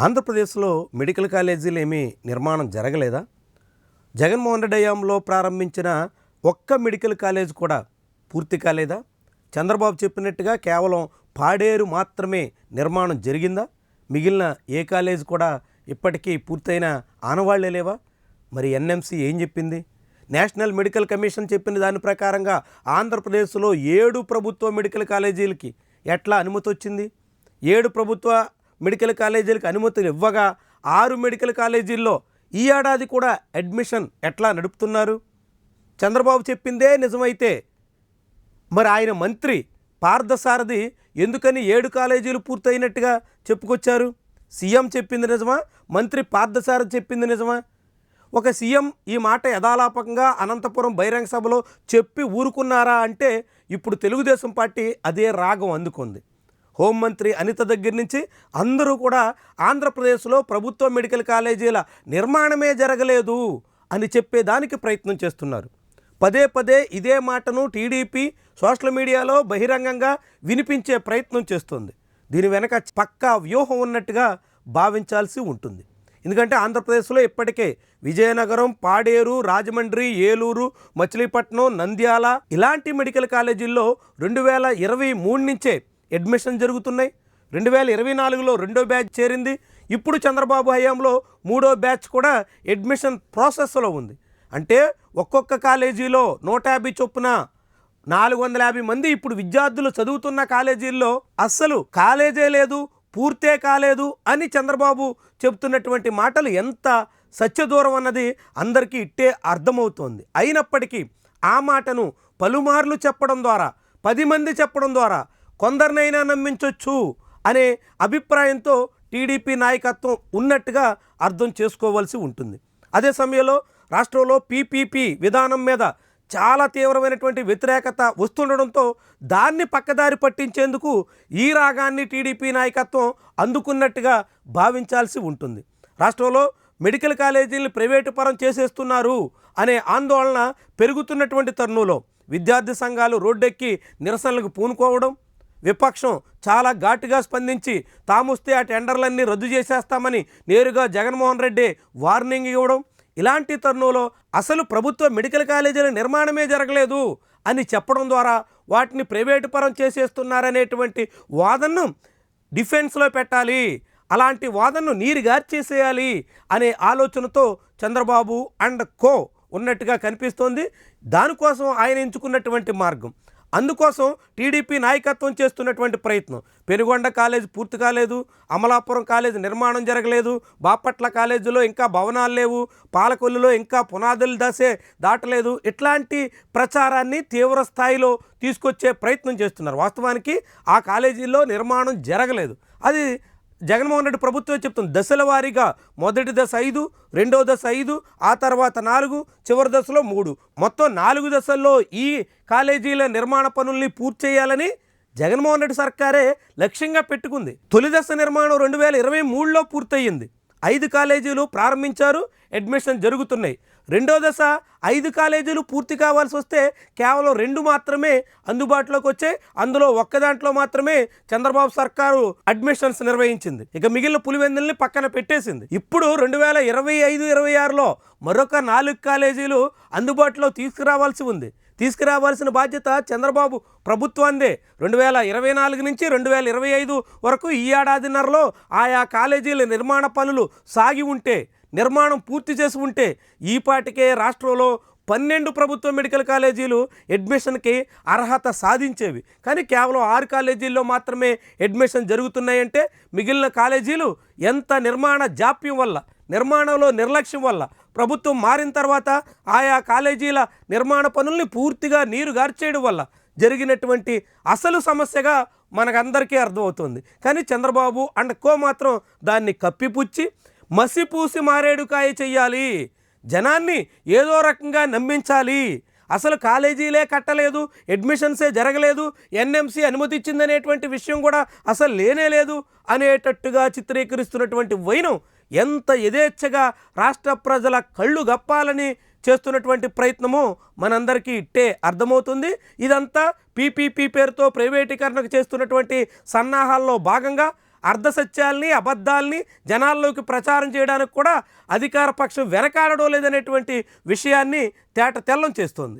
ఆంధ్రప్రదేశ్లో మెడికల్ కాలేజీలు ఏమీ నిర్మాణం జరగలేదా? జగన్మోహన్ రెడ్డి హయాంలో ప్రారంభించిన ఒక్క మెడికల్ కాలేజ్ కూడా పూర్తి కాలేదా? చంద్రబాబు చెప్పినట్టుగా కేవలం పాడేరు మాత్రమే నిర్మాణం జరిగిందా? మిగిలిన ఏ కాలేజ్ కూడా ఇప్పటికీ పూర్తయిన ఆనవాళ్లే లేవా? మరి ఎన్ఎంసీ ఏం చెప్పింది? నేషనల్ మెడికల్ కమిషన్ చెప్పిన దాని ప్రకారంగా ఆంధ్రప్రదేశ్లో 7 ప్రభుత్వ మెడికల్ కాలేజీలకి ఎట్లా అనుమతి వచ్చింది? 7 ప్రభుత్వ మెడికల్ కాలేజీలకు అనుమతులు ఇవ్వగా 6 మెడికల్ కాలేజీల్లో ఈ ఏడాది కూడా అడ్మిషన్ ఎట్లా నడుపుతున్నారు? చంద్రబాబు చెప్పిందే నిజమైతే మరి ఆయన మంత్రి పార్థసారథి ఎందుకని 7 కాలేజీలు పూర్తయినట్టుగా చెప్పుకొచ్చారు? సీఎం చెప్పింది నిజమా? మంత్రి పార్థసారథి చెప్పింది నిజమా? ఒక సీఎం ఈ మాట యథాలాపకంగా అనంతపురం బహిరంగ సభలో చెప్పి ఊరుకున్నారా అంటే ఇప్పుడు తెలుగుదేశం పార్టీ అదే రాగం అందుకుంది. హోంమంత్రి అనిత దగ్గర నుంచి అందరూ కూడా ఆంధ్రప్రదేశ్లో ప్రభుత్వ మెడికల్ కాలేజీల నిర్మాణమే జరగలేదు అని చెప్పేదానికి ప్రయత్నం చేస్తున్నారు. పదే పదే ఇదే మాటను టీడీపీ సోషల్ మీడియాలో బహిరంగంగా వినిపించే ప్రయత్నం చేస్తుంది. దీని వెనక పక్కా వ్యూహం ఉన్నట్టుగా భావించాల్సి ఉంటుంది. ఎందుకంటే ఆంధ్రప్రదేశ్లో ఇప్పటికే విజయనగరం, పాడేరు, రాజమండ్రి, ఏలూరు, మచిలీపట్నం, నంద్యాల ఇలాంటి మెడికల్ కాలేజీల్లో 2023 నుంచే అడ్మిషన్ జరుగుతున్నాయి. 2024లో 2వ బ్యాచ్ చేరింది. ఇప్పుడు చంద్రబాబు హయాంలో 3వ బ్యాచ్ కూడా అడ్మిషన్ ప్రాసెస్లో ఉంది. అంటే ఒక్కొక్క కాలేజీలో 150 చొప్పున 450 మంది ఇప్పుడు విద్యార్థులు చదువుతున్న కాలేజీల్లో అస్సలు కాలేజే లేదు, పూర్తే కాలేదు అని చంద్రబాబు చెబుతున్నటువంటి మాటలు ఎంత సత్యదూరం అన్నది అందరికీ ఇట్టే అర్థమవుతోంది. అయినప్పటికీ ఆ మాటను పలుమార్లు చెప్పడం ద్వారా, 10 మంది చెప్పడం ద్వారా కొందరినైనా నమ్మించవచ్చు అనే అభిప్రాయంతో టీడీపీ నాయకత్వం ఉన్నట్టుగా అర్థం చేసుకోవాల్సి ఉంటుంది. అదే సమయంలో రాష్ట్రంలో పీపీపీ విధానం మీద చాలా తీవ్రమైనటువంటి వ్యతిరేకత వస్తుండడంతో దాన్ని పక్కదారి పట్టించేందుకు ఈ రాగాన్ని టీడీపీ నాయకత్వం అందుకున్నట్టుగా భావించాల్సి ఉంటుంది. రాష్ట్రంలో మెడికల్ కాలేజీలను ప్రైవేటు పరం చేసేస్తున్నారు అనే ఆందోళన పెరుగుతున్నటువంటి తరుణంలో విద్యార్థి సంఘాలు రోడ్డెక్కి నిరసనలకు పూనుకోవడం, విపక్షం చాలా ఘాటుగా స్పందించి తామొస్తే ఆ టెండర్లన్నీ రద్దు చేసేస్తామని నేరుగా జగన్మోహన్ రెడ్డి వార్నింగ్ ఇవ్వడం, ఇలాంటి తరుణంలో అసలు ప్రభుత్వ మెడికల్ కాలేజీల నిర్మాణమే జరగలేదు అని చెప్పడం ద్వారా వాటిని ప్రైవేటు పరం చేసేస్తున్నారనేటువంటి వాదనను డిఫెన్స్లో పెట్టాలి, అలాంటి వాదనను నీరుగార్చేసేయాలి అనే ఆలోచనతో చంద్రబాబు అండ్ కో ఉన్నట్టుగా కనిపిస్తోంది. దానికోసం ఆయన ఎంచుకున్నటువంటి మార్గం, అందుకోసం టీడీపీ నాయకత్వం చేస్తున్నటువంటి ప్రయత్నం. పెనుగొండ కాలేజ్ పూర్తి కాలేదు, అమలాపురం కాలేజ్ నిర్మాణం జరగలేదు, బాపట్ల కాలేజీలో ఇంకా భవనాలు లేవు, పాలకొల్లులో ఇంకా పునాదుల దశే దాటలేదు. ఇట్లాంటి ప్రచారాన్ని తీవ్ర స్థాయిలో తీసుకొచ్చే ప్రయత్నం చేస్తున్నారు. వాస్తవానికి ఆ కాలేజీల్లో నిర్మాణం జరగలేదు. అది జగన్మోహన్ రెడ్డి ప్రభుత్వం చెప్తుంది. దశల వారీగా మొదటి దశ 5, రెండో దశ 5, ఆ తర్వాత 4, చివరి దశలో 3, మొత్తం 4 దశల్లో ఈ కాలేజీల నిర్మాణ పనుల్ని పూర్తి చేయాలని జగన్మోహన్ రెడ్డి సర్కారే లక్ష్యంగా పెట్టుకుంది. తొలి దశ నిర్మాణం 2023లో పూర్తయింది. 5 కాలేజీలు ప్రారంభించారు, అడ్మిషన్ జరుగుతున్నాయి. రెండో దశ 5 కాలేజీలు పూర్తి కావాల్సి వస్తే కేవలం 2 మాత్రమే అందుబాటులోకి వచ్చాయి. అందులో ఒక్క దాంట్లో మాత్రమే చంద్రబాబు సర్కారు అడ్మిషన్స్ నిర్వహించింది. ఇక మిగిలిన పులివెందుల్ని పక్కన పెట్టేసింది. ఇప్పుడు 2025-26లో మరొక 4 కాలేజీలు అందుబాటులో తీసుకురావాల్సి ఉంది. తీసుకురావాల్సిన బాధ్యత చంద్రబాబు ప్రభుత్వాందే. 2024 నుంచి 2025 వరకు ఈ ఏడాదిన్నరలో ఆయా కాలేజీల నిర్మాణ పనులు సాగి ఉంటే, నిర్మాణం పూర్తి చేసి ఉంటే ఈపాటికే రాష్ట్రంలో 12 ప్రభుత్వ మెడికల్ కాలేజీలు అడ్మిషన్కి అర్హత సాధించేవి. కానీ కేవలం 6 కాలేజీల్లో మాత్రమే అడ్మిషన్ జరుగుతున్నాయంటే మిగిలిన కాలేజీలు ఎంత నిర్మాణ జాప్యం వల్ల, నిర్మాణంలో నిర్లక్ష్యం వల్ల, ప్రభుత్వం మారిన తర్వాత ఆయా కాలేజీల నిర్మాణ పనుల్ని పూర్తిగా నీరుగార్చేయడం వల్ల జరిగినటువంటి అసలు సమస్యగా మనకందరికీ అర్థమవుతుంది. కానీ చంద్రబాబు అండ్ కో మాత్రం దాన్ని కప్పిపుచ్చి మసిపూసి మారేడుకాయ చెయ్యాలి, జనాన్ని ఏదో రకంగా నమ్మించాలి, అసలు కాలేజీలే కట్టలేదు, అడ్మిషన్సే జరగలేదు, ఎన్ఎంసీ అనుమతి ఇచ్చిందనేటువంటి విషయం కూడా అసలు లేనే లేదు అనేటట్టుగా చిత్రీకరిస్తున్నటువంటి వైనం ఎంత యథేచ్ఛగా రాష్ట్ర ప్రజల కళ్ళు గప్పాలని చేస్తున్నటువంటి ప్రయత్నము మనందరికీ ఇట్టే అర్థమవుతుంది. ఇదంతా పీపీపీ పేరుతో ప్రైవేటీకరణకు చేస్తున్నటువంటి సన్నాహాల్లో భాగంగా అర్ధసత్యాల్ని అబద్ధాల్ని జనాల్లోకి ప్రచారం చేయడానికి కూడా అధికార పక్షం వెనకాడడం లేదనేటువంటి విషయాన్ని తేట తెల్లం చేస్తోంది.